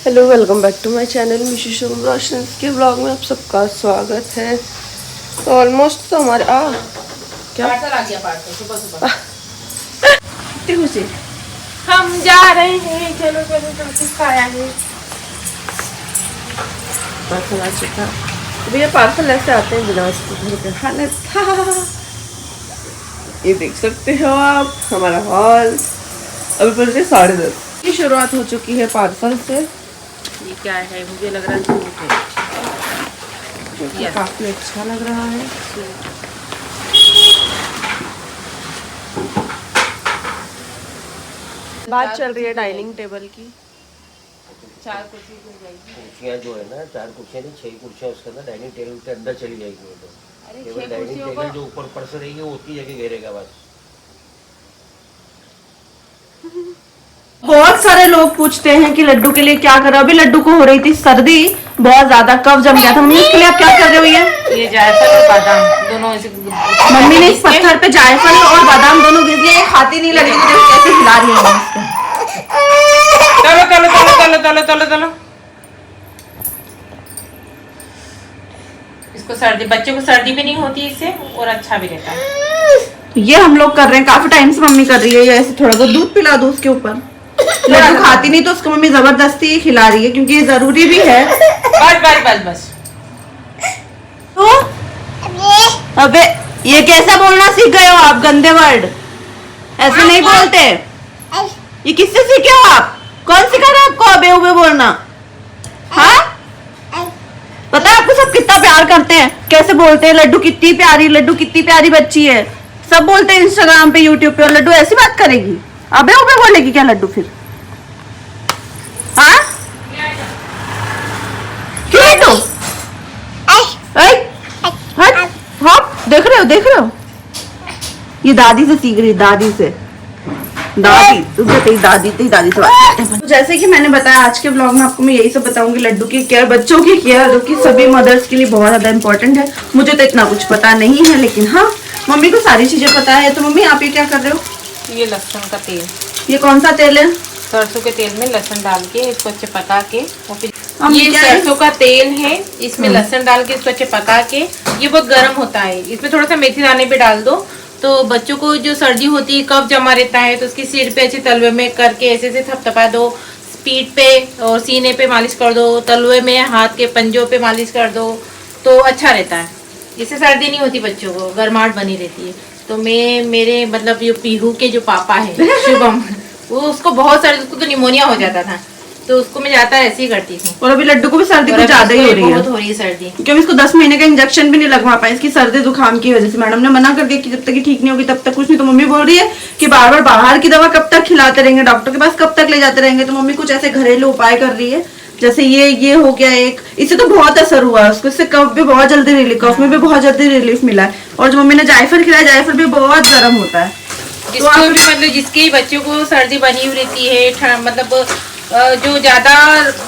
Hello, welcome back to my channel Mishu Shubh Roshan के blog में आप सबका स्वागत है। तो ऑलमोस्ट तो हमारे क्या पार्सल आ गया। पार्सल सुबह सुबह कितनी खुशी। हम जा रहे हैं। चलो चलो चलो खाया है। पार्सल आ चुका। अभी ये पार्सल ऐसे आते हैं बिना उसके घर पे खाने था। ये देख सकते हो आप हमारा हॉल। अभी बज रहे 10:30 की शुरुआत हो चुकी है पार्सल से। ये क्या है? मुझे लग रहा है सूट है। ये काफी अच्छा लग रहा है। बात चल रही है डाइनिंग टेबल की। 4 कुर्सी मिल जाएगी। कुर्सियाँ जो है ना 4 कुर्सियाँ नहीं 6 कुर्सियाँ उसके अंदर डाइनिंग टेबल के अंदर चली जाएगी वो। तो अरे केवल 6 डाइनिंग कुर्सियों टेबल को जो ऊपर पर्स रहेगी वो उतनी जगह घेरेगा बस। बहुत सारे लोग पूछते हैं कि लड्डू के लिए क्या करो। अभी लड्डू को हो रही थी सर्दी, बहुत ज्यादा कफ जम गया था। मम्मी इसके लिए आप क्या कर रहे हो? ये जायफल और बादाम दोनों ऐसे मम्मी ने इस पत्थर पे जायफल और बादाम दोनों गिर लिए। खाती नहीं लड़की को, देखो कैसे हिला रही है इसको। चलो चलो चलो चलो चलो चलो चलो। इसको सर्दी, बच्चों को सर्दी भी नहीं होती इससे और अच्छा भी रहता है। ये हम लोग कर रहे हैं, काफी टाइम से मम्मी कर रही है। ये ऐसे थोड़ा बहुत दूध पिला दो उसके ऊपर। लड्डू खाती नहीं तो उसको मम्मी जबरदस्ती खिला रही है क्योंकि ये जरूरी भी है। बस बस बस बस। तो अबे ये कैसा बोलना सीख गए हो आप? गंदे वर्ड ऐसे नहीं बोलते। ये किससे सीखे हो आप? कौन सिखा रहा है आपको अबे उबे बोलना? हाँ, पता है आपको सब कितना प्यार करते हैं, कैसे बोलते हैं लड्डू कितनी प्यारी, लड्डू कितनी प्यारी बच्ची है। सब बोलते हैं इंस्टाग्राम पे, यूट्यूब पे। और लड्डू ऐसी बात करेगी, अबे उबे बोलेगी क्या लड्डू फिर? हाँ क्यों लड्डू? देख रहे हो ये दादी से सीख रही, दादी से। दादी तुझे तेरी दादी से बात करते हैं। तो जैसे कि मैंने बताया आज के ब्लॉग में आपको मैं यही सब बताऊंगी। लड्डू की केयर, बच्चों की केयर, जो कि सभी मदर्स के लिए बहुत ज्यादा इंपॉर्टेंट है। मुझे तो इतना कुछ पता नहीं है, लेकिन हाँ मम्मी को सारी चीजें पता है। तो मम्मी आप ये क्या कर रहे हो? ये लहसुन का तेल। ये कौन सा तेल है? सरसों के तेल में लहसुन डाल के इसको अच्छे पका के और फिर हम ये क्या सरसों का तेल है, इसमें लहसुन डाल के इसको अच्छे पका के, ये बहुत गर्म होता है, इसमें थोड़ा सा मेथी दाने भी डाल दो। तो बच्चों को जो सर्दी होती है, कफ जमा रहता है, तो उसकी सिर पे अच्छे तलवे में करके ऐसे ऐसे थपथपा दो, पीठ पे और सीने पे मालिश कर दो, तलवे में हाथ के पंजों पे मालिश कर दो, तो अच्छा रहता है। इससे सर्दी नहीं होती, बच्चों को गर्माहट बनी रहती है। तो मेरे मतलब ये पीहू के जो पापा है शुभम, वो उसको बहुत सर्दी, उसको तो निमोनिया हो जाता था, तो उसको मैं जाता ऐसे ही करती थी। और अभी लड्डू को भी सर्दी कुछ ज्यादा ही हो रही है। बहुत हो रही है सर्दी, क्योंकि इसको 10 महीने का इंजेक्शन भी नहीं लगवा पाए इसकी सर्दी जुकाम की वजह से। मैडम ने मना कर दिया कि जब तक ये ठीक नहीं होगी तब तक कुछ नहीं। तो मम्मी बोल रही है कि बार बार बाहर की दवा कब तक खिलाते रहेंगे, डॉक्टर के पास कब तक ले जाते रहेंगे। तो मम्मी कुछ ऐसे घरेलू उपाय कर रही है, जैसे ये हो गया एक, इससे तो बहुत असर हुआ है उसको। इससे कफ भी बहुत जल्दी रिलीफ, कफ में भी बहुत जल्दी रिलीफ मिला है। और जो मम्मी ने जायफल खिलाया, जायफल भी बहुत गर्म होता है। जिसको भी मतलब जिसके बच्चों को सर्दी बनी हुई रहती है, मतलब जो ज्यादा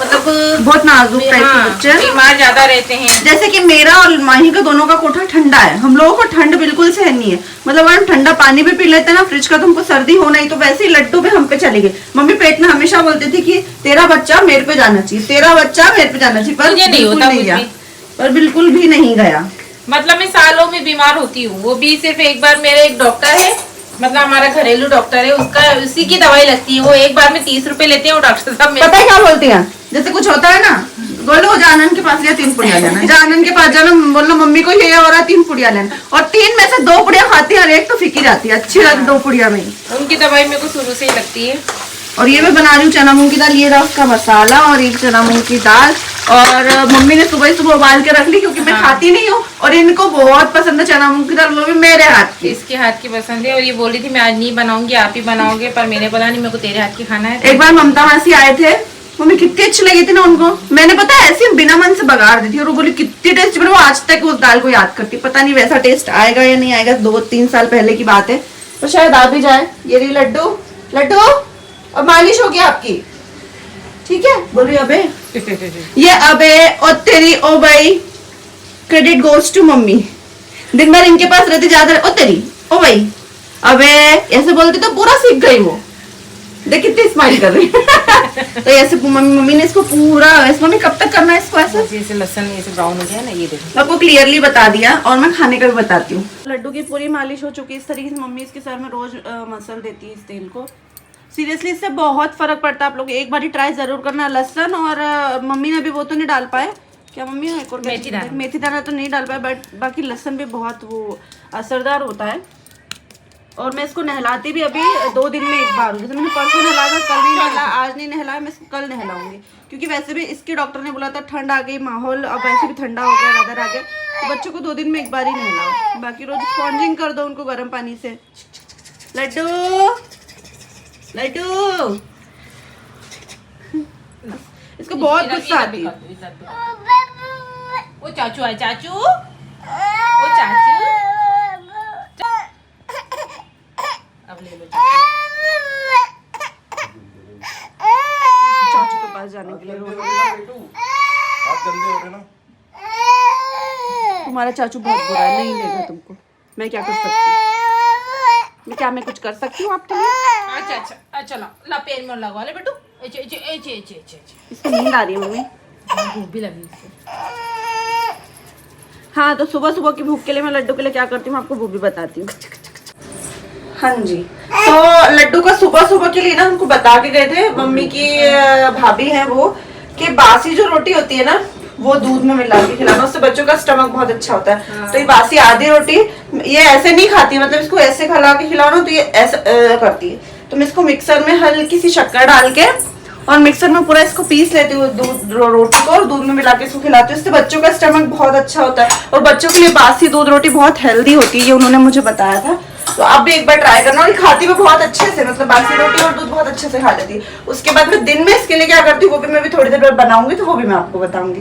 मतलब बहुत नाजुक टाइप के बच्चे बीमार ज्यादा रहते हैं। जैसे कि मेरा और माही का दोनों का कोठा ठंडा है, हम लोगों को ठंड बिल्कुल सहन नहीं है। मतलब अगर हम ठंडा पानी भी पी लेते हैं ना फ्रिज का, तो हमको सर्दी हो नहीं। तो वैसे ही लड्डू भी हम पे चले गए। मम्मी पेट में हमेशा बोलती थी कि तेरा बच्चा मेरे पे जाना चाहिए, तेरा बच्चा मेरे पे जाना चाहिए, पर नहीं होता, पर बिल्कुल भी नहीं गया। मतलब मैं सालों में बीमार होती हूँ, वो भी सिर्फ एक बार। मेरे एक डॉक्टर है, मतलब हमारा घरेलू डॉक्टर है, उसका उसी की दवाई लगती है। वो एक बार में 30 रुपए लेते हैं वो डॉक्टर साहब। पता है क्या बोलती है? जैसे कुछ होता है ना, बोलो जानन के पास गया 3 पुड़िया लेना, जानन के पास जाना, बोलो मम्मी को ये हो रहा 3 पुड़िया लेना, और 3 में से 2 पुड़िया खाती है और एक तो फीकी जाती है। अच्छी लगती 2 पुड़िया में। उनकी दवाई मेरे को शुरू से ही लगती है। और ये मैं बना रही हूँ चना मूंग की दाल। ये रहा उसका मसाला और एक चना मूंग की दाल। और मम्मी ने सुबह सुबह उबाल के रख ली क्योंकि मैं खाती नहीं हूँ, और इनको बहुत पसंद है चना मूंग की दाल, वो भी मेरे हाथ की। इसके हाथ की पसंद है, और ये बोल रही थी मैं आज नहीं बनाऊंगी, आप ही बनाओगे, पर मैंने बोला नहीं, मेरे को तेरे हाथ की खाना है। एक बार ममता मासी आए थे, मम्मी कितनी अच्छी लगी थी ना उनको। मैंने पता है ऐसे बिना मन से बगाड़ दी थी, और वो बोली कितनी टेस्टी। वो आज तक उस दाल को याद करती। पता नहीं वैसा टेस्ट आएगा या नहीं आएगा, 2-3 साल पहले की बात है, तो शायद आ भी जाए। ये रही लड्डू। लड्डू अब मालिश होगी आपकी, ठीक है? बोल रही अबे ये अबे और तेरी ओ भाई, क्रेडिट गोज टू मम्मी। दिन भर इनके पास रहती, ज्यादा ओ तेरी ओ भाई अबे ऐसे बोलती तो पूरा सीख गई वो। देख कितनी स्माइल कर रही है। तो ऐसे मम्मी ने इसको पूरा, ऐसे मम्मी कब तक करना है इसको ऐसे? जैसे लहसुन ऐसे ब्राउन हो गया ना, ये देखो। मैं आपको क्लियरली बता दिया और मैं खाने का भी बताती हूँ। लड्डू की पूरी मालिश हो चुकी है। इस तरीके से मम्मी इसके सर में रोज मसल देती है इस तेल को। सीरियसली इससे बहुत फर्क पड़ता है। आप लोग एक बार ट्राई जरूर करना। लहसुन और मम्मी ने अभी वो तो नहीं डाल पाए, क्या मम्मी एक और मेथी दाना तो नहीं डाल पाए, बट बाकी लहसुन भी बहुत वो असरदार होता है। और मैं इसको नहलाती भी अभी 2 दिन में एक बार हूँ। जैसे मैंने परसों नहलाया, कल नहीं नहलाया, आज नहीं नहलाया, मैं इसको कल नहलाऊंगी। क्योंकि वैसे भी इसके डॉक्टर ने बोला था ठंड आ गई, माहौल अब वैसे भी ठंडा हो गया, वेदर आ गया, तो बच्चों को 2 दिन में एक बार ही नहलाओ। बाकी रोज स्पॉन्जिंग कर दो उनको गर्म पानी से। लड्डू लड्डू इसको बहुत गुस्सा आती है। वो चाचू है, चाचू, वो चाचू, अब ले लो चाचू के पास जाने के लिए रो रही है। हाथ गंदे हो रहे ना। तुम्हारा चाचू बहुत बुरा है, नहीं लेगा तुमको। मैं क्या कर सकती हूँ? मैं कुछ कर सकती हूँ आपके लिए? अच्छा चलो ला, पेन में लगवा ले बेटू। इसको नींद आ रही है मम्मी। भूख भी लगी इसको। हाँ, तो सुबह सुबह की भूख के लिए मैं लड्डू के लिए क्या करती हूँ आपको वो भी बताती हूँ। हाँ जी, तो लड्डू का सुबह सुबह के लिए ना उनको बता के गए थे, मम्मी की भाभी है वो, कि बासी जो रोटी होती है ना वो दूध में मिला के खिलाना, उससे बच्चों का स्टमक बहुत अच्छा होता है। हाँ। तो ये बासी आधी रोटी ये ऐसे नहीं खाती, मतलब इसको ऐसे खिला के खिलाओ ना तो ये ऐसा करती है। तो मैं इसको मिक्सर में हल्की सी शक्कर डाल के और मिक्सर में पूरा इसको पीस लेती हूँ दूध रोटी को, और दूध में मिला के इसको खिलाती हूँ। इससे बच्चों का स्टमक बहुत अच्छा होता है और बच्चों के लिए बासी दूध रोटी बहुत हेल्दी होती है, ये उन्होंने मुझे बताया था। तो आप भी एक बार ट्राई करना। और खाती भी बहुत अच्छे से, मतलब बासी रोटी और दूध बहुत अच्छे से खा लेती है। उसके बाद मैं दिन में इसके लिए क्या करती हूँ वो भी मैं भी थोड़ी देर बाद बनाऊंगी, तो वो भी मैं आपको बताऊंगी।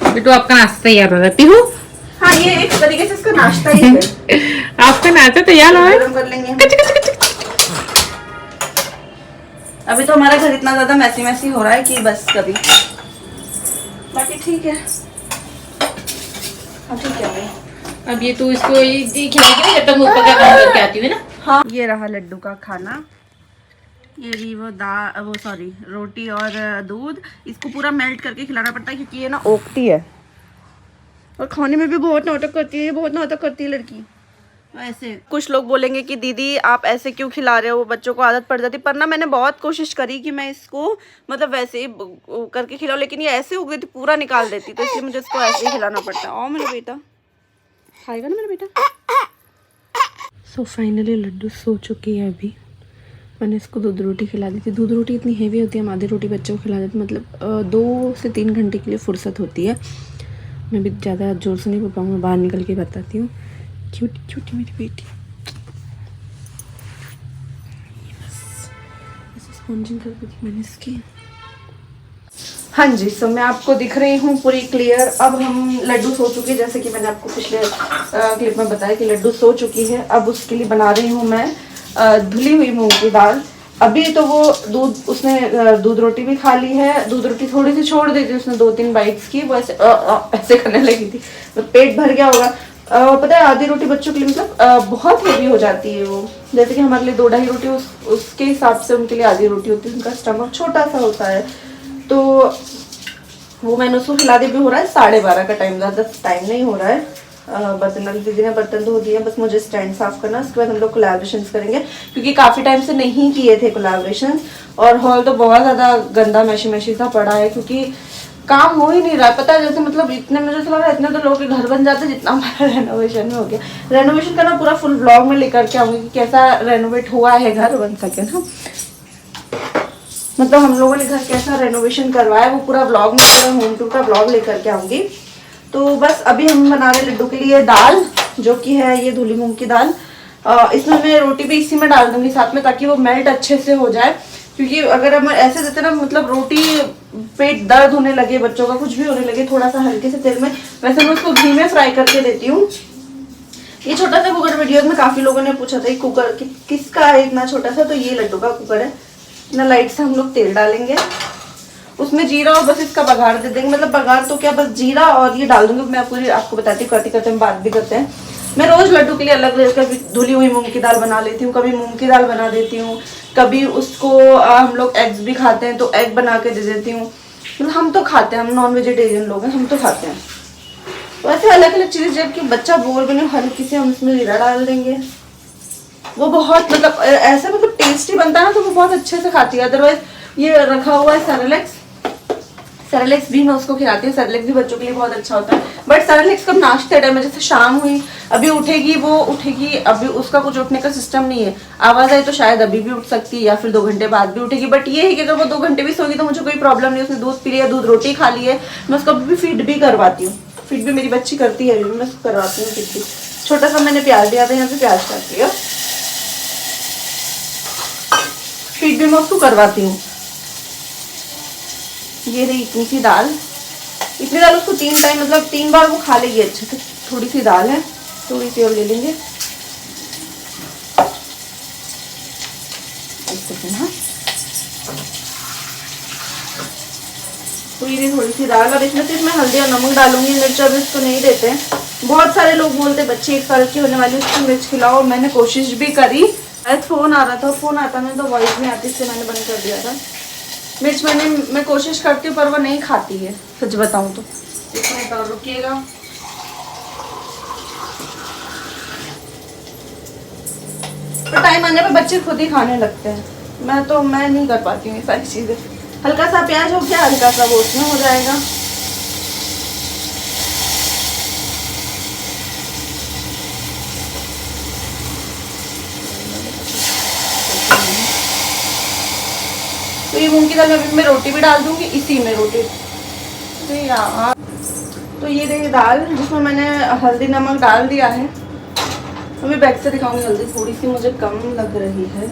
बेटू आपका नाश्ता तैयार हो रहा है। पीहू, हाँ, ये एक तरीके से इसका नाश्ता ही है। आपका नाश्ता तैयार हो गरम कर लेंगे। अभी तो हमारा घर इतना ज्यादा मैसी हो रहा है कि बस कभी, बाकी ठीक है। अब ठीक है भाई। अब ये तो इसको खिलाएगी ना जब तक मैं ऊपर का काम करके आती हूँ ना। हाँ, ये रहा लड्डू का खाना। ये भी वो रोटी और दूध। इसको पूरा मेल्ट करके खिलाना पड़ता है क्योंकि ये ना ओखती है और खाने में भी बहुत नाटक करती है। ये बहुत नाटक करती है लड़की। ऐसे कुछ लोग बोलेंगे कि दीदी आप ऐसे क्यों खिला रहे हो, वो बच्चों को आदत पड़ जाती। पर ना मैंने बहुत कोशिश करी कि मैं इसको मतलब वैसे ही करके खिलाऊं, लेकिन ये ऐसे हो गई थी पूरा निकाल देती, तो इसलिए मुझे इसको ऐसे ही खिलाना पड़ता है। और मेरा बेटा खाएगा ना, मेरा बेटा। सो फाइनली लड्डू सो चुकी है। अभी मैंने इसको दूध रोटी खिला दी थी। दूध रोटी इतनी हेवी होती है, हम आधी रोटी बच्चों को खिला देते, मतलब 2 से 3 घंटे के लिए फुर्सत होती है। मैं भी ज़्यादा जोर से नहीं बोल पाऊँगा, बाहर निकल के बताती हूँ। क्यूट क्यूट मेरी बेटी। ऐसे स्पॉन्जिंग कर दी थी मैंने इसकी। हाँ जी, सो मैं आपको दिख रही हूँ पूरी क्लियर। अब हम लड्डू सो चुकी है, जैसे कि मैंने आपको पिछले क्लिप में बताया कि लड्डू सो चुकी है। अब उसके लिए बना रही हूँ मैं धुली हुई मूंग की दाल। अभी तो वो उसने दूध रोटी भी खा ली है। दूध रोटी थोड़ी सी छोड़ दी थी उसने, 2-3 बाइट्स की, वो ऐसे करने लगी थी, तो पेट भर गया होगा। पता है आधी रोटी बच्चों के लिए मतलब बहुत हेवी हो जाती है वो। जैसे कि हमारे लिए 2-2.5 रोटी उसके हिसाब से उनके लिए आधी रोटी होती है। उनका स्टमक छोटा सा होता है, तो वो मैंने उसको खिला दी। भी हो रहा है 12:30 का टाइम, ज़्यादा टाइम नहीं हो रहा है। बर्तन वाली दीदी ने बर्तन धो दिए, बस मुझे स्टैंड साफ करना। उसके बाद हम लोग कोलैबोरेशंस करेंगे क्योंकि काफ़ी टाइम से नहीं किए थे कोलैबोरेशंस। और हॉल तो बहुत ज़्यादा गंदा मैशी सा पड़ा है क्योंकि काम हो ही नहीं रहा है। पता है जैसे मतलब इतने मुझे लग रहा है इतने तो लोगों के घर बन जाते जितना हमारा रेनोवेशन में हो गया। रेनोवेशन करना पूरा फुल ब्लॉग में लेकर के आऊँगी कि कैसा रेनोवेट हुआ है घर, बन सके ना, मतलब हम लोगों ने घर कैसा रेनोवेशन करवाया वो पूरा ब्लॉग में, पूरा होम टूर का ब्लॉग लेकर के आऊँगी। तो बस अभी हम बना रहे लड्डू के लिए दाल, जो कि है ये धुली मूंग की दाल। इसमें मैं रोटी भी इसी में डाल दूंगी साथ में, ताकि वो मेल्ट अच्छे से हो जाए। क्योंकि अगर हम ऐसे देते ना, मतलब रोटी पेट दर्द होने लगे बच्चों का, कुछ भी होने लगे, थोड़ा सा हल्के से तेल में, वैसे मैं उसको घी में फ्राई करके देती हूँ। ये छोटा सा कुकर, वीडियो में काफी लोगों ने पूछा था ये कुकर किसका है इतना छोटा सा, तो ये लड्डू का कुकर है। ना लाइट से हम लोग तेल डालेंगे, उसमें जीरा और बस इसका बघार दे देंगे। मतलब बघार तो क्या, बस जीरा और ये डाल दूंगी। मैं आपको बताती हूँ, करते करते हम बात भी करते हैं। मैं रोज लड्डू के लिए अलग अलग धुली हुई मूंग की दाल बना लेती हूँ, कभी मूंग की दाल बना देती हूँ, कभी उसको हम लोग एग्स भी खाते हैं तो एग बना के दे देती हूँ। मतलब हम तो खाते हैं, हम नॉन वेजिटेरियन लोग हैं, हम तो खाते हैं। तो ऐसे अलग अलग चीज़ें जबकि बच्चा बोर बने हल्की से हम इसमें जीरा डाल देंगे, वो बहुत मतलब ऐसा मतलब टेस्टी बनता है ना, तो वो बहुत अच्छे से खाती है। अदरवाइज ये रखा हुआ है सेरेलेक्स भी मैं उसको खिलाती हूँ। सेरेलेक्स भी बच्चों के लिए बहुत अच्छा होता है, बट सेरेलेक्स कब नाश्ते टाइम में, जैसे शाम हुई अभी उठेगी वो उठेगी, अभी उसका कुछ उठने का सिस्टम नहीं है। आवाज़ आई तो शायद अभी भी उठ सकती है या फिर 2 घंटे बाद भी उठेगी, बट ये है कि अगर वो 2 घंटे भी सोगी तो मुझे कोई प्रॉब्लम नहीं। उसने दूध पी लिया, दूध रोटी खा ली है, मैं उसको अभी भी फीड भी करवाती हूँ। फीड भी मेरी बच्ची करती है, अभी भी मैं उसको करवाती हूँ फीड भी। छोटा सा मैंने प्याज दिया था, यहाँ पे प्याज काटती है, फीड भी मैं उसको करवाती हूँ। ये रही इतनी सी दाल, इतनी दाल उसको 3 टाइम मतलब 3 बार वो खा लेगी अच्छे से। थोड़ी सी दाल है, थोड़ी सी और ले लेंगे। हाँ, तो ये थोड़ी सी दाल, और इसमें सिर्फ मैं हल्दी और नमक डालूंगी, मिर्च अब इसको नहीं देते हैं। बहुत सारे लोग बोलते हैं बच्चे 1 साल की होने वाली उसको मिर्च खिलाओ, और मैंने कोशिश भी करी। फोन आ रहा था, फोन आता नहीं तो वॉइस में आती, इससे मैंने बंद कर दिया था। मिर्च मैं कोशिश करती हूँ पर वो नहीं खाती है, सच बताऊँ तो। इसमें तो रुकिएगा, तो टाइम आने पे बच्चे खुद ही खाने लगते हैं। मैं नहीं कर पाती हूँ ये सारी चीज़ें। हल्का सा प्याज हो गया, हल्का सा वो उसमें हो जाएगा। तो ये मूंग की दाल में मैं रोटी भी डाल दूंगी, इसी में रोटी। तो यार, तो ये देखिए दाल जिसमें मैंने हल्दी नमक डाल दिया है। अभी बैक से दिखाऊंगी, हल्दी थोड़ी सी मुझे कम लग रही है।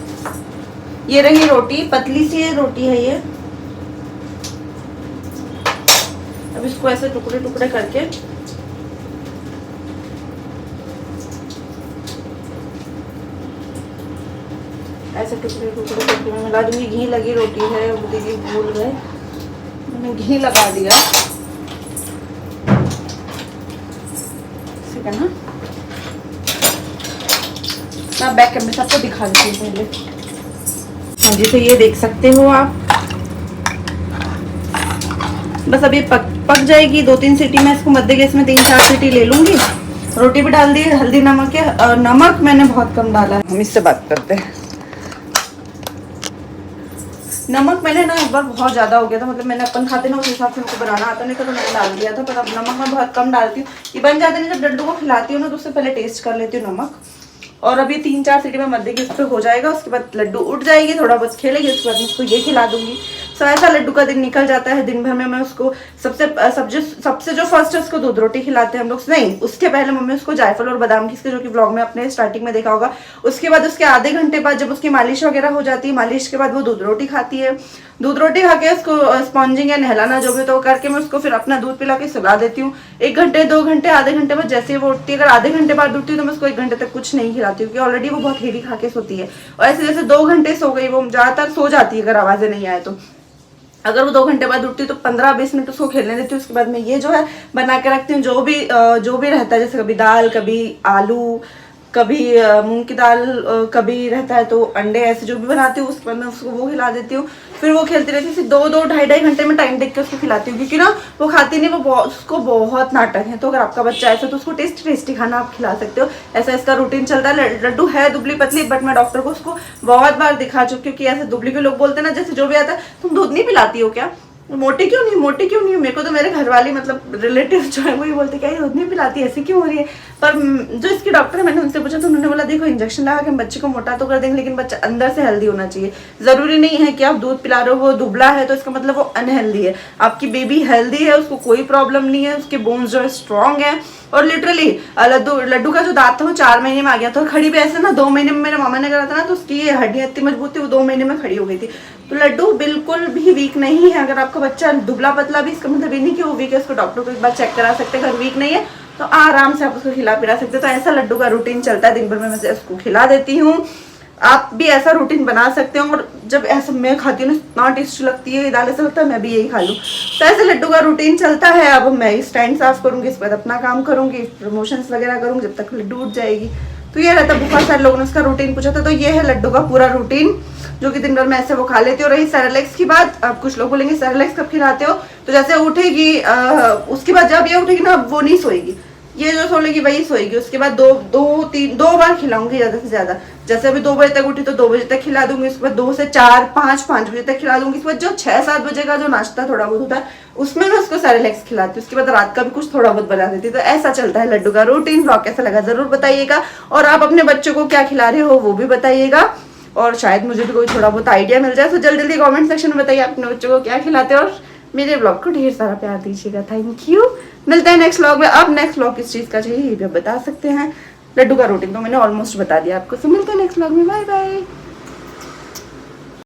ये रही रोटी, पतली सी रोटी है ये। अब इसको ऐसे टुकड़े टुकड़े करके ऐसे टुकड़े टुकड़े करके मैं मिला दूंगी। घी लगी रोटी है, वो दीदी भूल गए, मैंने घी लगा दिया, ठीक है ना। मैं बैक कैमरे सबको दिखा देती हूँ पहले। हाँ जी, तो ये देख सकते हो आप, बस अभी पक जाएगी। 2-3 सीटी में इसको मध्य गैस में 3-4 सीटी ले लूंगी। रोटी भी डाल दी, हल्दी नमक है, नमक मैंने बहुत कम डाला है। हम इससे बात करते हैं। नमक मैंने ना एक बार बहुत ज़्यादा हो गया था, मतलब मैंने अपन खाते ना उस हिसाब से उनको बनाना आता नहीं था, तो मैंने डाल दिया था। पर अब नमक मैं बहुत कम डालती हूँ, ये बन जाते हैं। जब लड्डू को खिलाती हूँ ना तो उससे पहले टेस्ट कर लेती हूँ नमक। और अभी 3-4 सीटी में मध्य गैस पे हो जाएगा। उसके बाद लड्डू उठ जाएगी, थोड़ा बहुत खेलेगी, उसके बाद मैं उसको ये खिला दूंगी। सो ऐसा लड्डू का दिन निकल जाता है। दिन भर में मैं उसको सबसे जो फर्स्ट है उसको दूध रोटी खिलाते हैं हम लोग। नहीं, उसके पहले मम्मी उसको जायफल और बादाम खींचते, जो कि ब्लॉग में अपने स्टार्टिंग में देखा होगा। उसके बाद उसके आधे घंटे बाद जब उसकी मालिश वगैरह हो जाती है, मालिश के बाद वो दूध रोटी खाती है। दूध रोटी खा के उसको स्पॉन्जिंग या नहलाना जो भी तो करके मैं उसको फिर अपना दूध पिला के सुला देती हूँ। 1 घंटे 2 घंटे आधे घंटे बाद जैसे वो उठती है, अगर आधे घंटे बाद उठती है तो मैं उसको 1 घंटे तक कुछ नहीं खिलाती हूँ, क्योंकि ऑलरेडी वो बहुत हेवी खा के सोती है। और ऐसे जैसे 2 घंटे सो गई, वो ज़्यादातर सो जाती है अगर आवाज़ें नहीं आए तो। अगर वो 2 घंटे बाद उठती है तो 15-20 मिनट उसको खेलने देती हूँ। उसके बाद मैं ये जो है बना के रखती हूँ, जो भी रहता है, जैसे कभी दाल, कभी आलू, कभी मूंग की दाल, कभी रहता है तो अंडे, ऐसे जो भी बनाती हूँ उसके बाद मैं उसको वो खिला देती हूँ। फिर वो खेलती रहती है। फिर 2-2 घंटे में टाइम देख के उसको खिलाती हूँ, क्योंकि ना वो खाती नहीं, उसको बहुत नाटक है। तो अगर आपका बच्चा ऐसा तो उसको टेस्टी खाना आप खिला सकते हो। ऐसा इसका रूटीन चलता है। लड्डू है दुबली पतली, बट मैं डॉक्टर को उसको बहुत बार दिखा चुकी, क्योंकि ऐसे दुबली भी लोग बोलते हैं ना, जैसे जो भी आता है, तुम दूध नहीं पिलाती हो क्या, मोटी क्यों नहीं। मेरे को तो मेरे घर वाली मतलब रिलेटिव जो है वही बोलते क्या ये दूध नहीं पिलाती, ऐसे क्यों हो रही है। पर जो इसकी डॉक्टर है, मैंने उनसे पूछा तो उन्होंने बोला देखो इंजेक्शन लगा के हम बच्चे को मोटा तो कर देंगे, लेकिन बच्चा अंदर से हेल्दी होना चाहिए। जरूरी नहीं है कि आप दूध पिला रहे हो वो दुबला है तो इसका मतलब वो अनहेल्दी है। आपकी बेबी हेल्दी है, उसको कोई प्रॉब्लम नहीं है, उसके बोन्स जो है स्ट्रॉन्ग है। और लिटरली लड्डू का जो दांत था वो 4 महीने में आ गया था। और खड़ी भी ऐसे ना 2 महीने में मेरे मामा ने करा था ना, तो उसकी ये हड्डियाँ इतनी मजबूत थी, वो 2 महीने में खड़ी हो गई थी। तो लड्डू बिल्कुल भी वीक नहीं है। अगर आपका बच्चा दुबला पतला भी, इसका मतलब ये नहीं कि वो वीक है, उसको डॉक्टर को एक बार चेक करा सकते हैं। अगर वीक नहीं है तो आराम से आप उसको खिला पिला सकते हो। तो ऐसा लड्डू का रूटीन चलता है। दिन भर में मैं उसको खिला देती हूँ। आप भी ऐसा रूटीन बना सकते हो। और जब ऐसा मैं खाती हूँ ना, इतना टेस्टी लगती है, दाल ऐसा लगता है मैं भी यही खा लूँ। तो ऐसे लड्डू का रूटीन चलता है। अब मैं स्टैंड साफ करूँगी, इसके बाद अपना काम करूँगी, प्रमोशंस वगैरह करूँगी, जब तक लड्डू उठ जाएगी। तो ये रहता है। बहुत सारे लोगों ने उसका रूटीन पूछा था, तो ये है लड्डू का पूरा रूटीन जो कि दिन भर में ऐसे वो खा लेती है। और रही सेरेलेक्स की बात, अब कुछ लोग बोलेंगे सेरेलेक्स कब खिलाते हो, तो जैसे उठेगी उसके बाद जब ये उठेगी ना वो नहीं सोएगी, ये जो सो लेगी वही सोएगी। उसके बाद दो बार खिलाऊंगी ज्यादा से ज्यादा। जैसे अभी 2 बजे तक उठी तो 2 बजे तक खिला दूंगी, उसके बाद 2 से 4, 5 बजे तक खिला दूंगी। उसके बाद जो 6-7 बजे का जो नाश्ता थोड़ा बहुत होता है उसमें मैं उसको सेरेलेक्स खिलाती हूँ। उसके बाद रात का भी कुछ थोड़ा बहुत बना देती हूँ। तो ऐसा चलता है लड्डू का रूटीन। ब्लॉग कैसा लगा जरूर बताइएगा, और आप अपने बच्चों को क्या खिला रहे हो वो भी बताइएगा, और शायद मुझे भी कोई थोड़ा बहुत आइडिया मिल जाए। तो जल्दी जल्दी कमेंट सेक्शन में बताइए अपने बच्चों को क्या खिलाते हो, और मेरे ब्लॉग को ढेर सारा प्यार दीजिएगा। Thank you. मिलते हैं नेक्स्ट व्लॉग में। अब नेक्स्ट व्लॉग किस चीज़ का चाहिए ये भी आप बता सकते हैं। लड्डू का रूटीन तो मैंने ऑलमोस्ट बता दिया आपको। तो मिलते हैं नेक्स्ट व्लॉग में। Bye bye.